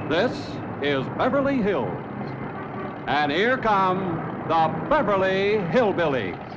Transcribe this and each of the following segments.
This is Beverly Hills. And here come the Beverly Hillbillies.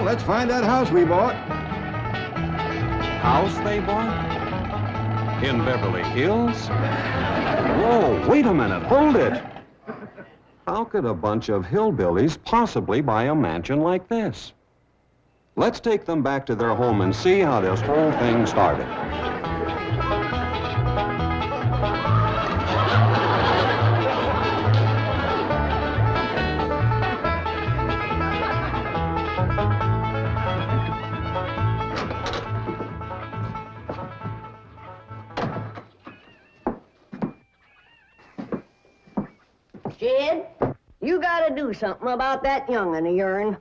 Let's find that house we bought. House they bought? In Beverly Hills? Whoa, wait a minute, hold it. How could a bunch of hillbillies possibly buy a mansion like this? Let's take them back to their home and see how this whole thing started. Jed, you gotta do something about that young'un of yourn.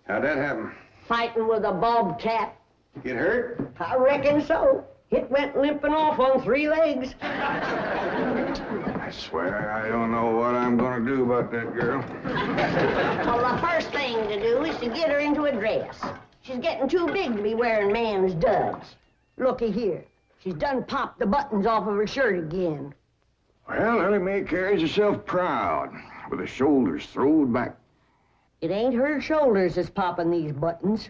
How'd that happen? Fighting with a bobcat. Get hurt? I reckon so. It went limping off on 3 legs. I swear I don't know what I'm gonna do about that girl. Well, the first thing to do is to get her into a dress. She's getting too big to be wearing man's duds. Looky here. She's done popped the buttons off of her shirt again. Well, Elly May carries herself proud, with her shoulders throwed back. It ain't her shoulders that's popping these buttons.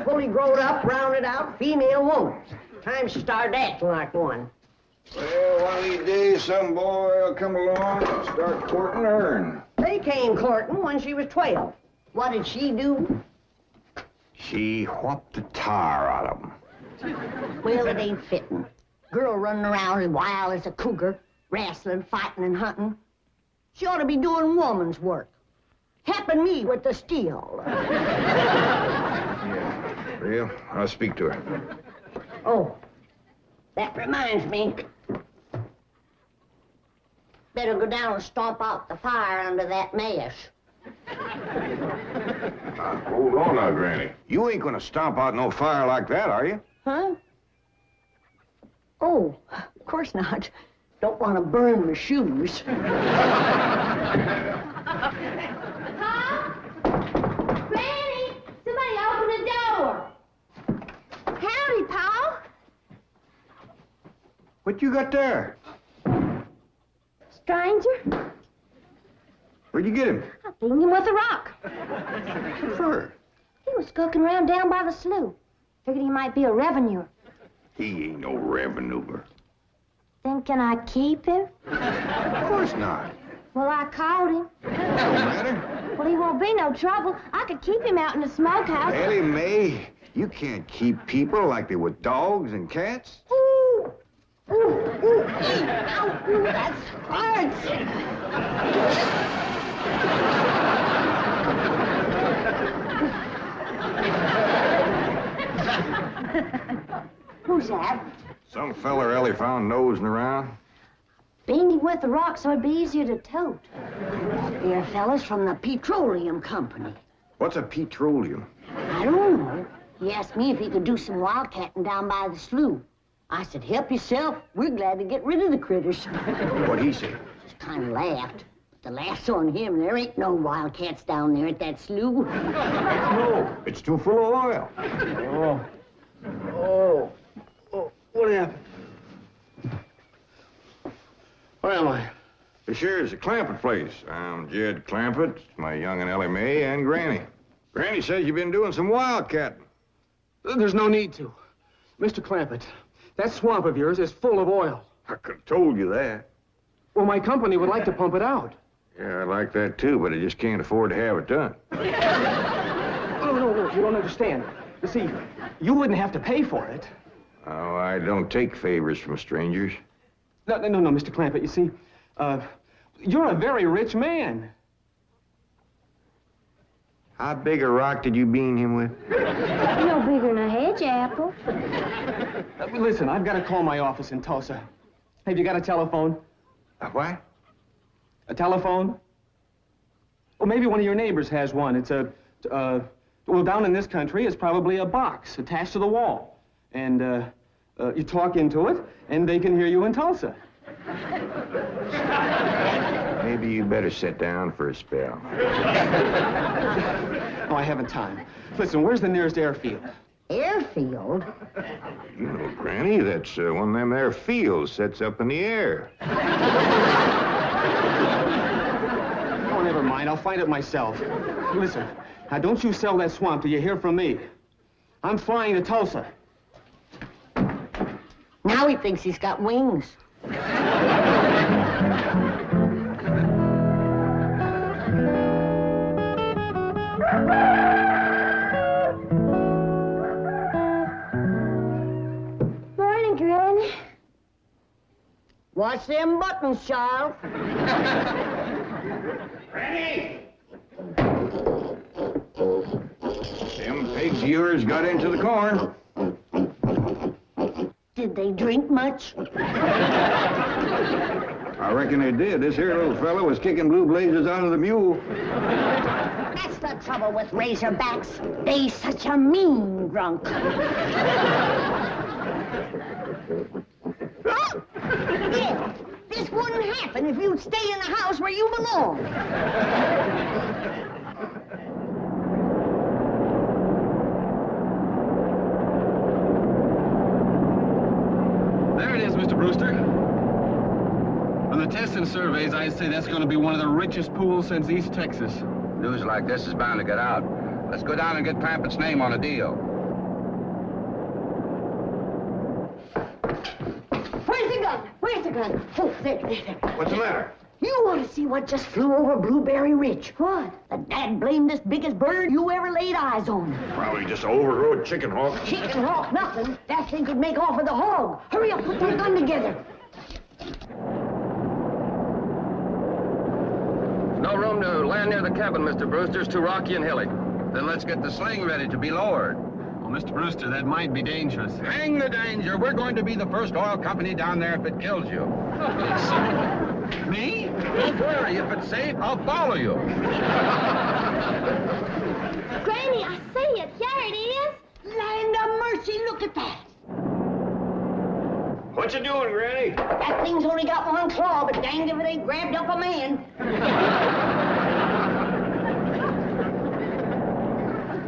Fully growed up, rounded out, female woman. Time she started acting like one. Well, one of these days, some boy will come along and start courting her. They came courting when she was 12. What did she do? She whopped the tar out of him. Well, it ain't fitting. Girl running around as wild as a cougar, wrestling, fighting, and hunting. She ought to be doing woman's work. Helping me with the steel. Yeah, real? I'll speak to her. Oh, that reminds me. Better go down and stomp out the fire under that mess. Hold on now, Granny. You ain't gonna stomp out no fire like that, are you? Huh? Oh, of course not. Don't want to burn my shoes. Pa? Granny! Somebody open the door! Howdy, Pa. What you got there? Stranger? Where'd you get him? I beat him with a rock. What for? He was skulking around down by the slough. Figured he might be a revenuer. He ain't no revenuer. Then can I keep him? Of course not. Well, I caught him. Don't matter. Well, he won't be no trouble. I could keep him out in the smokehouse. Elly May, you can't keep people like they were dogs and cats. Ooh! Ooh! Ooh! Ow! Ooh, that hurts! Who's that? Some feller Elly found nosing around. Beat him with the rock so it'd be easier to tote. Here, fellas from the petroleum company. What's a petroleum? I don't know. He asked me if he could do some wildcatting down by the slough. I said, help yourself. We're glad to get rid of the critters. What'd he say? Just kind of laughed. But the laugh's on him. There ain't no wildcats down there at that slough. No, it's too full of oil. Oh, what happened? Where am I? This here's the Clampett place. I'm Jed Clampett, my young'un Elly May and Granny. Granny says you've been doing some wildcatting. There's no need to. Mr. Clampett, that swamp of yours is full of oil. I could have told you that. Well, my company would like to pump it out. Yeah, I like that too, but I just can't afford to have it done. No, you don't understand. You see, you wouldn't have to pay for it. Oh, I don't take favors from strangers. No, Mr. Clampett, you see, you're a very rich man. How big a rock did you bean him with? No bigger than a hedge apple. Listen, I've got to call my office in Tulsa. Have you got a telephone? A what? A telephone? Well, maybe one of your neighbors has one. It's well, down in this country, it's probably a box attached to the wall. And, you talk into it, and they can hear you in Tulsa. Maybe you better sit down for a spell. Oh, I haven't time. Listen, where's the nearest airfield? Airfield? You know, Granny, that's one of them there fields sets up in the air. Oh, never mind. I'll find it myself. Listen, now don't you sell that swamp till you hear from me. I'm flying to Tulsa. Now he thinks he's got wings. Morning, Granny. Watch them buttons, child. Granny! Them pigs of yours got into the corn. Did they drink much? I reckon they did. This here little fellow was kicking blue blazes out of the mule. That's the trouble with razorbacks. They such a mean drunk. Yeah, this wouldn't happen if you'd stay in the house where you belong. There it is, Mr. Brewster. On the tests and surveys, I'd say that's going to be one of the richest pools since East Texas. News like this is bound to get out. Let's go down and get Clampett's name on a deal. Where's the gun? Where's the gun? Oh, there. What's the matter? You want to see what just flew over Blueberry Ridge? What? The dad-blamedest biggest bird you ever laid eyes on. Probably just an overgrown chicken hawk. Chicken hawk, nothing. That thing could make off with a hog. Hurry up, put that gun together. No room to land near the cabin, Mr. Brewster. It's too rocky and hilly. Then let's get the sling ready to be lowered. Well, Mr. Brewster, that might be dangerous. Hang the danger. We're going to be the first oil company down there if it kills you. Me? Don't worry. If it's safe, I'll follow you. Granny, I see it. There it is. Land of mercy, look at that. What you doing, Granny? That thing's only got one claw, but danged if it ain't grabbed up a man.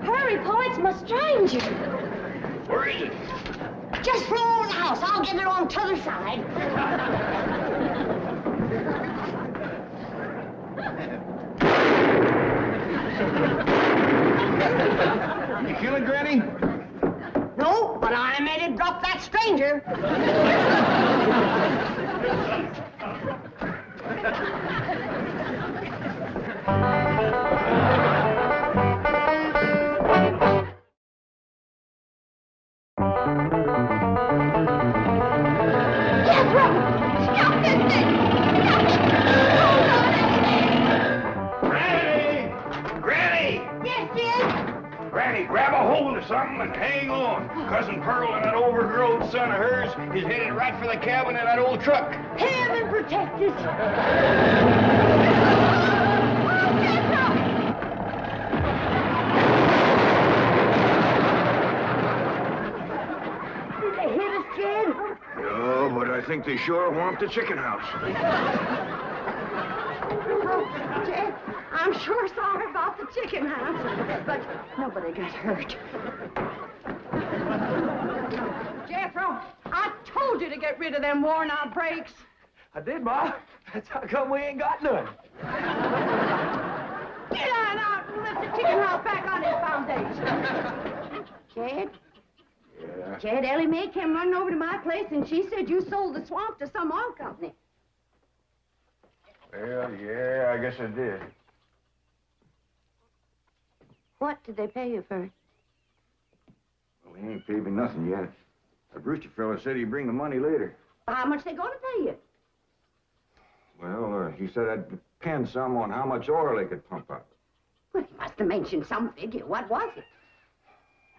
Hurry, Pa, it's my stranger. Where is it? Just flew over the house. I'll get it on t'other side. You kill it, Granny? No, but I made it drop that stranger. Jethro! Stop this thing! Granny! Granny! Yes, Jed? Granny, grab a hold of something and hang on. Cousin Pearl and that overgrown son of hers is headed right for the cabin in that old truck. Heaven protect us. Did they hit us, Jed? No, but I think they sure want the chicken house. Oh, Jed, I'm sure sorry about the chicken house, but nobody got hurt. Jethro, I told you to get rid of them worn-out brakes. I did, Ma. That's how come we ain't got none. Get on out and lift the chicken house back on its foundation. Jed? Yeah. Jed, Elly May came running over to my place, and she said you sold the swamp to some oil company. Well, yeah, I guess I did. What did they pay you for it? Well, he ain't paid me nothing yet. The Brewster fella said he'd bring the money later. How much they gonna pay you? Well, he said I'd depend some on how much oil they could pump out. Well, he must have mentioned some figure. What was it?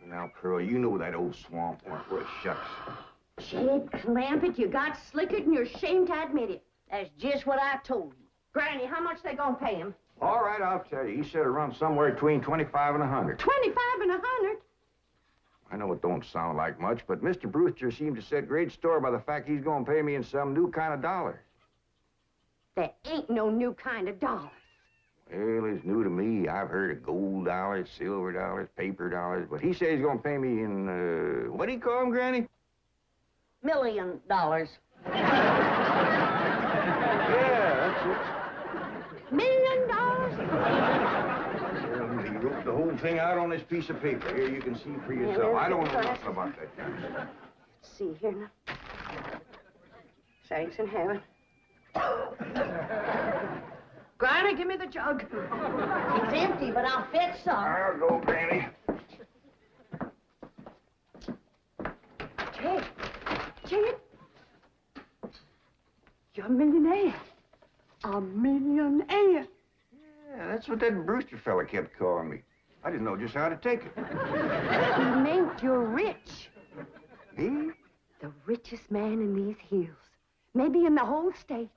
Now, Pearl, you know that old swamp weren't worth shucks. Jed Clampett, you got slickered and you're ashamed to admit it. That's just what I told you. Granny, how much they gonna pay him? All right, I'll tell you. He said it runs somewhere between 25 and 100. 25 and 100? I know it don't sound like much, but Mr. Brewster seemed to set great store by the fact he's going to pay me in some new kind of dollar. There ain't no new kind of dollar. Well, it's new to me. I've heard of gold dollars, silver dollars, paper dollars, but he says he's going to pay me in, what do you call them, Granny? $1 million. Yeah, that's it. $1 million? He wrote the whole thing out on this piece of paper. Here, you can see for yourself. I don't know nothing about that kind of stuff. Let's see here now. Thanks in heaven. Granny, give me the jug. It's empty, but I'll fetch some. I'll go, Granny. Jed, you're a millionaire. A millionaire. Yeah, that's what that Brewster fella kept calling me. I didn't know just how to take it. He meant you're rich. Me? The richest man in these hills. Maybe in the whole state.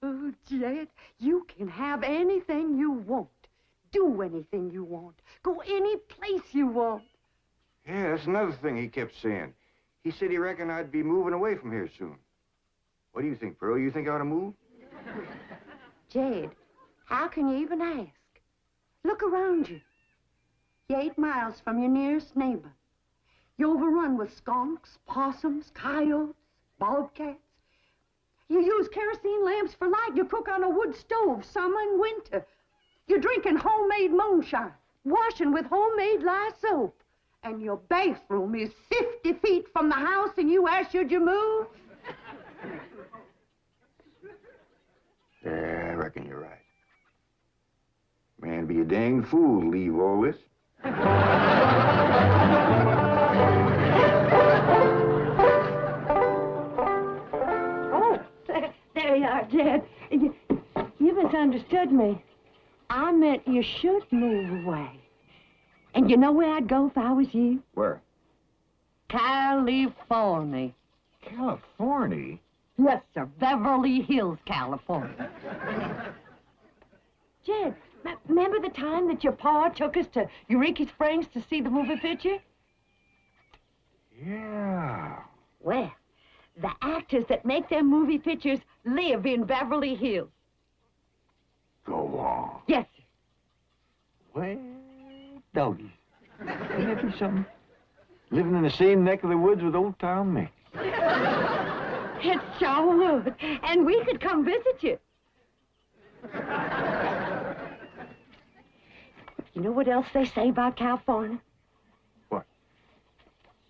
Oh, Jed, you can have anything you want. Do anything you want. Go any place you want. Yeah, that's another thing he kept saying. He said he reckoned I'd be moving away from here soon. What do you think, Pearl? You think I ought to move? Jed, how can you even ask? Look around you. You're 8 miles from your nearest neighbor. You're overrun with skunks, possums, coyotes, bobcats. You use kerosene lamps for light. You cook on a wood stove, summer and winter. You're drinking homemade moonshine, washing with homemade lye soap. And your bathroom is 50 feet from the house, and you ask, should you move? Yeah, I reckon you're right. Man, be a dang fool to leave all this. Oh, there you are, Jed. You misunderstood me. I meant you should move away. And you know where I'd go if I was you? Where? Cal-i-forn-ee. Cal-i-forn-ee? Yes, sir. Beverly Hills, California. Jed, remember the time that your pa took us to Eureka Springs to see the movie picture? Yeah. Well, the actors that make them movie pictures live in Beverly Hills. Go on. Yes, sir. Well, doggies. Ain't that be something? Living in the same neck of the woods with old Tom Mix. It sure would. And we could come visit you. You know what else they say about California? What?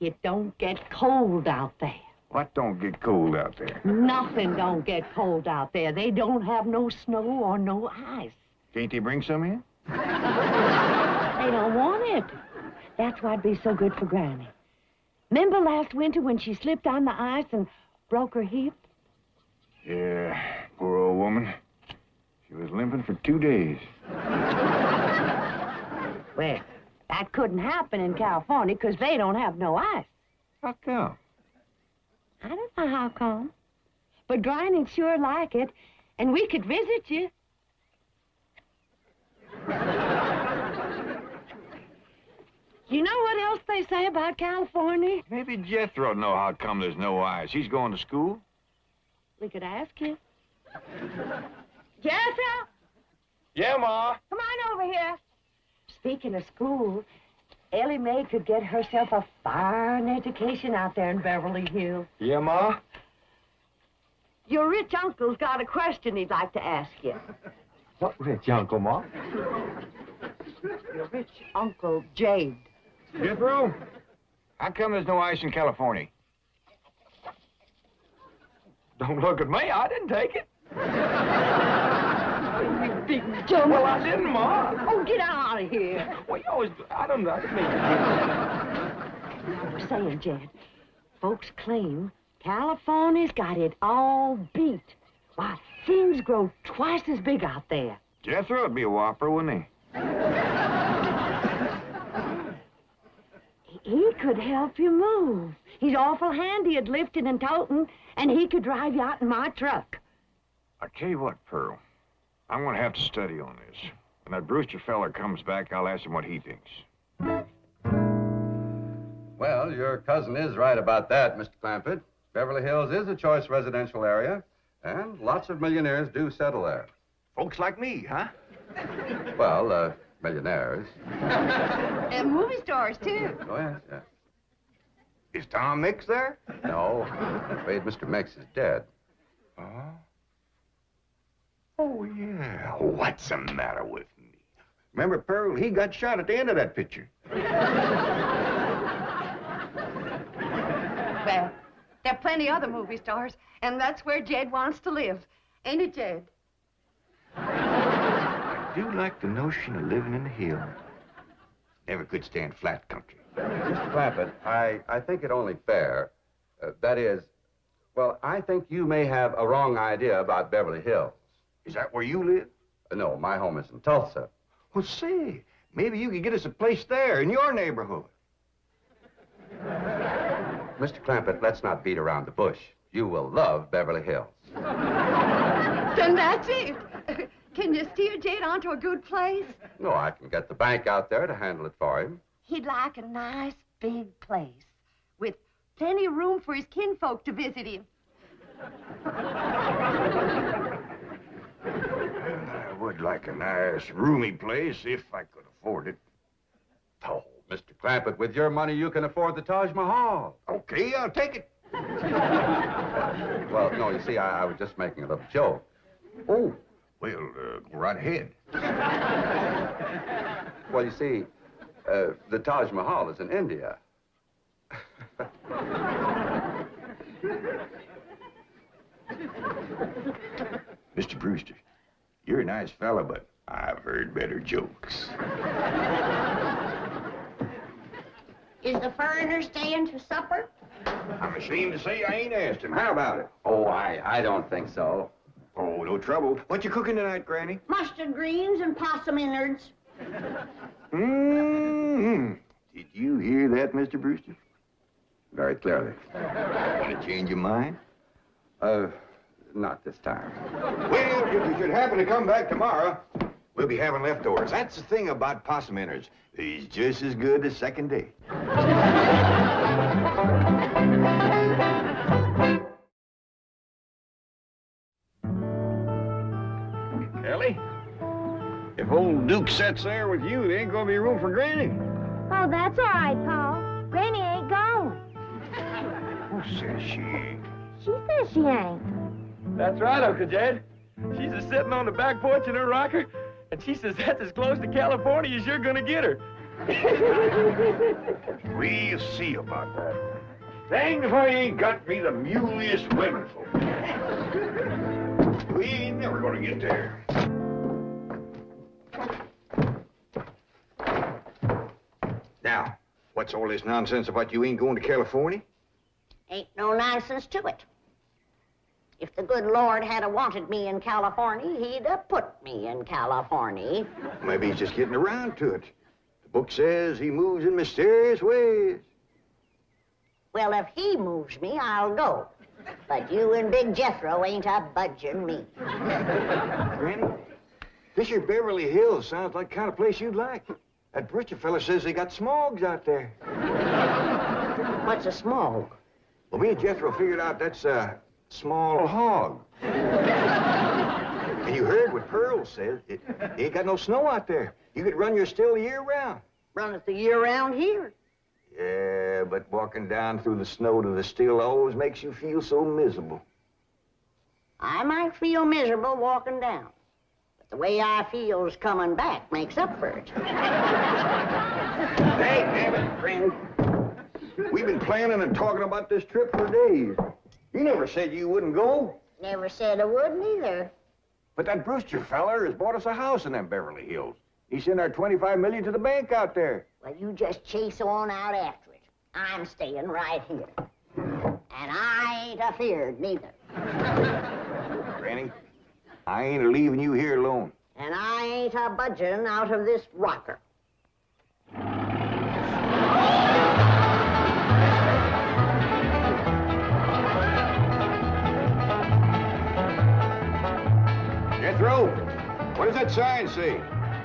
It don't get cold out there. What don't get cold out there? Nothing don't get cold out there. They don't have no snow or no ice. Can't they bring some in? They don't want it. That's why it'd be so good for Granny. Remember last winter when she slipped on the ice and broke her hip? Yeah, poor old woman. She was limping for 2 days. Well, that couldn't happen in California because they don't have no ice. How come? I don't know how come. But Granny'd sure like it, and we could visit you. You know what else they say about California? Maybe Jethro know how come there's no ice. He's going to school. We could ask him. Jethro! Yeah, Ma. Come on over here. Speaking of school, Elly May could get herself a fine education out there in Beverly Hills. Yeah, Ma? Your rich uncle's got a question he'd like to ask you. What rich uncle, Ma? Your rich Uncle Jed. Jethro? How come there's no ice in California? Don't look at me. I didn't take it. You big jump. Well, I didn't, Ma. Oh, get out of here. Well, you always... I didn't mean... I was saying, Jed, folks claim California's got it all beat. Why, things grow twice as big out there. Jethro would be a whopper, wouldn't he? He could help you move. He's awful handy at lifting and toting, and he could drive you out in my truck. I tell you what, Pearl, I'm gonna have to study on this. When that Brewster fella comes back, I'll ask him what he thinks. Well, your cousin is right about that, Mr. Clampett. Beverly Hills is a choice residential area, and lots of millionaires do settle there. Folks like me, huh? Well, millionaires. And movie stars, too. Oh, yes, yes. Is Tom Mix there? No, I'm afraid Mr. Mix is dead. Oh? Oh, yeah. What's the matter with me? Remember, Pearl, he got shot at the end of that picture. Well, there are plenty other movie stars, and that's where Jed wants to live. Ain't it, Jed? I do like the notion of living in the hills. Never could stand flat country. Mr. Clampett, I think it only fair. That is, well, I think you may have a wrong idea about Beverly Hills. Is that where you live? No, my home is in Tulsa. Well, say, maybe you could get us a place there in your neighborhood. Mr. Clampett, let's not beat around the bush. You will love Beverly Hills. Then that's it. Can you steer Jed onto a good place? No, I can get the bank out there to handle it for him. He'd like a nice big place with plenty of room for his kinfolk to visit him. I would like a nice, roomy place if I could afford it. Oh, Mr. Clampett, with your money, you can afford the Taj Mahal. Okay, I'll take it. Well, no, you see, I was just making a little joke. Oh, well, go right ahead. Well, you see, the Taj Mahal is in India. Mr. Brewster, you're a nice fella, but I've heard better jokes. Is the foreigner staying to supper? I'm ashamed to say I ain't asked him. How about it? Oh, I don't think so. Oh, no trouble. What you cooking tonight, Granny? Mustard greens and possum innards. Mm-hmm. Did you hear that, Mr. Brewster? Very clearly. Want to change your mind? Not this time. Well, if you should happen to come back tomorrow, we'll be having leftovers. That's the thing about possum innards. He's just as good the second day. Ellie, if old Duke sits there with you, there ain't gonna be room for Granny. Oh, that's all right, Paul. Granny ain't gone. Who says she ain't? She says she ain't. That's right, Uncle Jed. She's just sitting on the back porch in her rocker, and she says that's as close to California as you're gonna get her. We'll see about that. Dang if I ain't got me the muliest women folk. We ain't never gonna get there. Now, what's all this nonsense about you ain't going to California? Ain't no nonsense to it. If the good Lord had wanted me in California, he'd have put me in California. Maybe he's just getting around to it. The book says he moves in mysterious ways. Well, if he moves me, I'll go. But you and Big Jethro ain't a budging me. Granny, this here Beverly Hills sounds like the kind of place you'd like. That Brewster fella says they got smogs out there. What's a smog? Well, me and Jethro figured out that's a small hog. And you heard what Pearl said. It ain't got no snow out there. You could run your still year round. Run it the year round here. Yeah, but walking down through the snow to the still always makes you feel so miserable. I might feel miserable walking down, but the way I feels coming back makes up for it. Hey, damn it, Granny. We've been planning and talking about this trip for days. You never said you wouldn't go. Never said I wouldn't either. But that Brewster feller has bought us a house in them Beverly Hills. He sent our $25 million to the bank out there. Well, you just chase on out after it. I'm staying right here. And I ain't afeared neither. Granny, I ain't leaving you here alone. And I ain't a budging out of this rocker. that sign say?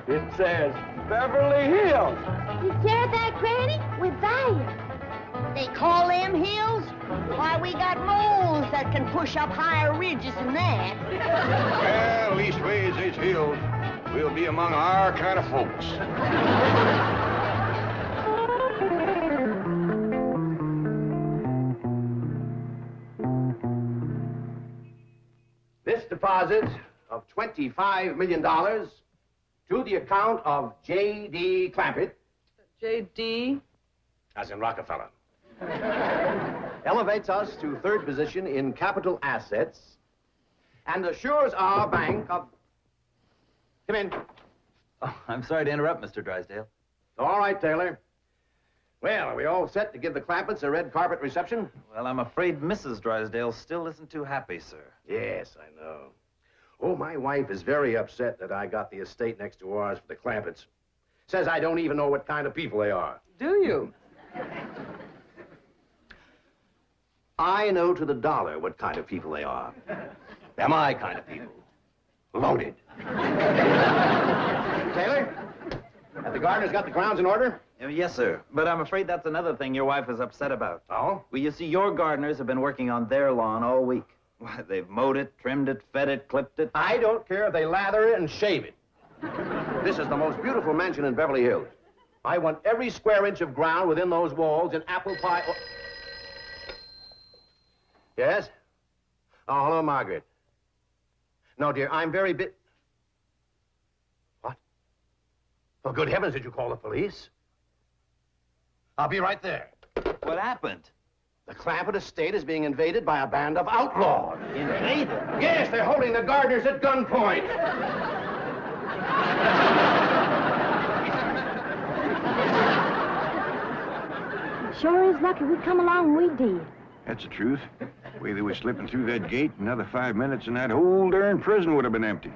It says Beverly Hills. You hear that, Granny? We're there. They call them hills? Why, we got moles that can push up higher ridges than that. Well, leastways, it's hills. We'll be among our kind of folks. This deposit of $25 million to the account of J.D. Clampett. J.D.? As in Rockefeller. Elevates us to third position in capital assets and assures our bank of... Come in. Oh, I'm sorry to interrupt, Mr. Drysdale. All right, Taylor. Well, are we all set to give the Clampetts a red carpet reception? Well, I'm afraid Mrs. Drysdale still isn't too happy, sir. Yes, I know. Oh, my wife is very upset that I got the estate next to ours for the Clampetts. Says I don't even know what kind of people they are. Do you? I know to the dollar what kind of people they are. They're my kind of people. Loaded. Taylor, have the gardeners got the grounds in order? Yes, sir. But I'm afraid that's another thing your wife is upset about. Oh? Well, you see, your gardeners have been working on their lawn all week. Why, they've mowed it, trimmed it, fed it, clipped it. I don't care if they lather it and shave it. This is the most beautiful mansion in Beverly Hills. I want every square inch of ground within those walls in apple pie... Oh. Yes? Oh, hello, Margaret. No, dear, I'm very What? For good heavens, did you call the police? I'll be right there. What happened? The Clampett estate is being invaded by a band of outlaws. Invaded? Yes, they're holding the gardeners at gunpoint. Sure is lucky we come along we did. That's the truth. The way they were slipping through that gate, another 5 minutes and that whole darn prison would have been empty.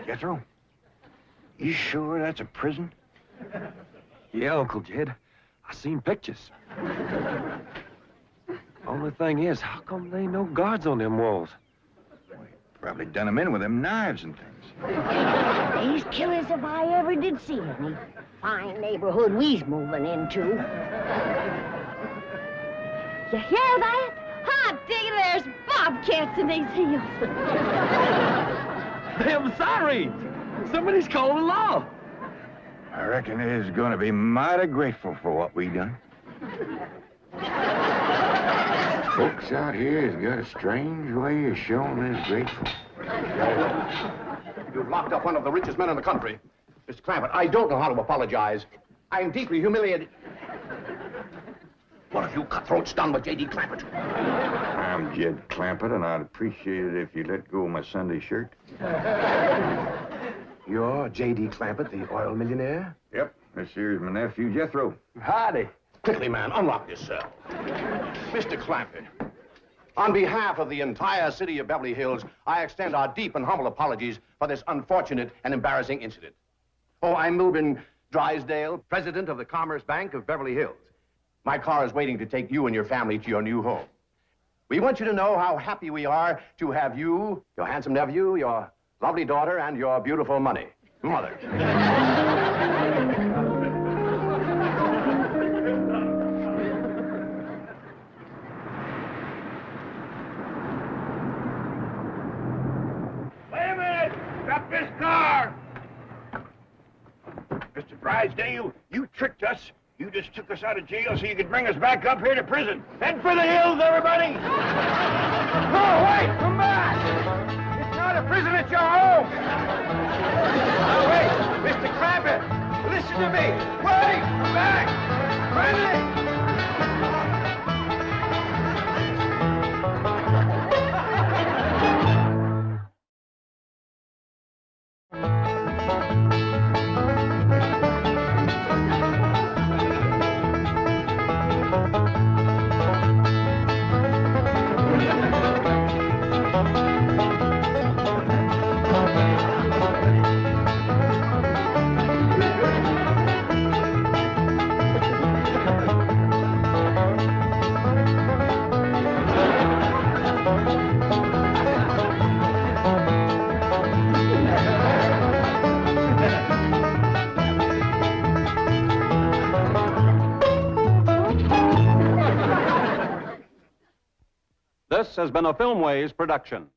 Jethro, you sure that's a prison? Yeah, Uncle Jed. I seen pictures. Only thing is, how come there ain't no guards on them walls? Probably done them in with them knives and things. These killers if I ever did see any. Fine neighborhood we's moving into. You hear that? Hot diggity, there's bobcats in these hills. Them sirens! Somebody's calling the law. I reckon they's gonna be mighty grateful for what we done. Folks out here has got a strange way of showing they're grateful. You've locked up one of the richest men in the country. Mr. Clampett, I don't know how to apologize. I'm deeply humiliated. What have you cutthroats done with J.D. Clampett? I'm Jed Clampett, and I'd appreciate it if you let go of my Sunday shirt. You're J.D. Clampett, the oil millionaire? Yep. This here's my nephew, Jethro. Howdy. Quickly, man, unlock this cell. Mr. Clampett, on behalf of the entire city of Beverly Hills, I extend our deep and humble apologies for this unfortunate and embarrassing incident. Oh, I'm Milburn Drysdale, president of the Commerce Bank of Beverly Hills. My car is waiting to take you and your family to your new home. We want you to know how happy we are to have you, your handsome nephew, your lovely daughter, and your beautiful mother. Wait a minute! Stop this car! Mr. Drysdale, you tricked us. You just took us out of jail so you could bring us back up here to prison. Head for the hills, everybody! No, wait! Come back! It's not a prison, it's your home! Now, wait! Mr. Clampett, listen to me! Wait! Come back! Friendly! This has been a Filmways production.